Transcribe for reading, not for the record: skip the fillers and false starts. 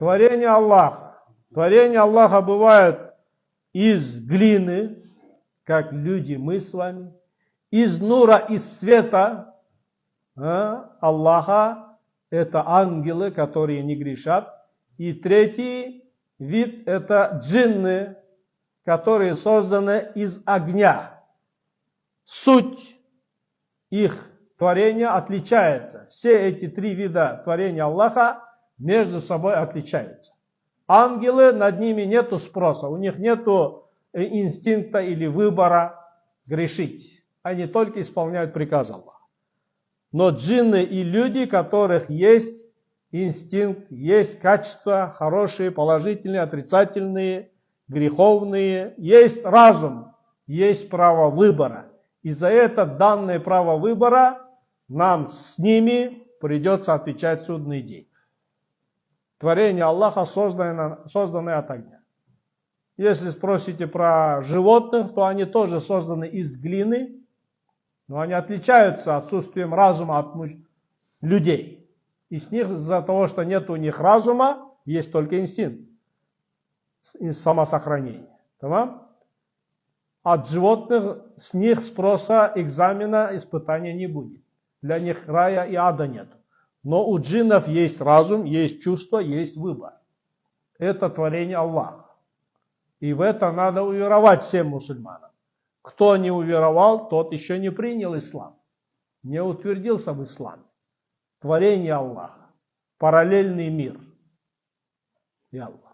Творение Аллаха. Творение Аллаха бывает из глины, как люди, мы с вами, из нура, из света Аллаха, это ангелы, которые не грешат. И третий вид, это джинны, которые созданы из огня. Суть их творения отличается. Все эти три вида творения Аллаха между собой отличаются. Ангелы, над ними нету спроса, у них нету инстинкта или выбора грешить. Они только исполняют приказ Аллаха. Но джинны и люди, у которых есть инстинкт, есть качества хорошие, положительные, отрицательные, греховные, есть разум, есть право выбора. И за это данное право выбора нам с ними придется отвечать в судный день. Творение Аллаха созданы от огня. Если спросите про животных, то они тоже созданы из глины, но они отличаются отсутствием разума от людей. И с них, из-за того, что нет у них разума, есть только инстинкт и самосохранение. Tamam? От животных с них спроса, экзамена, испытания не будет. Для них рая и ада нет. Но у джиннов есть разум, есть чувство, есть выбор. Это творение Аллаха. И в это надо уверовать всем мусульманам. Кто не уверовал, тот еще не принял ислам. Не утвердился в исламе. Творение Аллаха. Параллельный мир. И Аллах.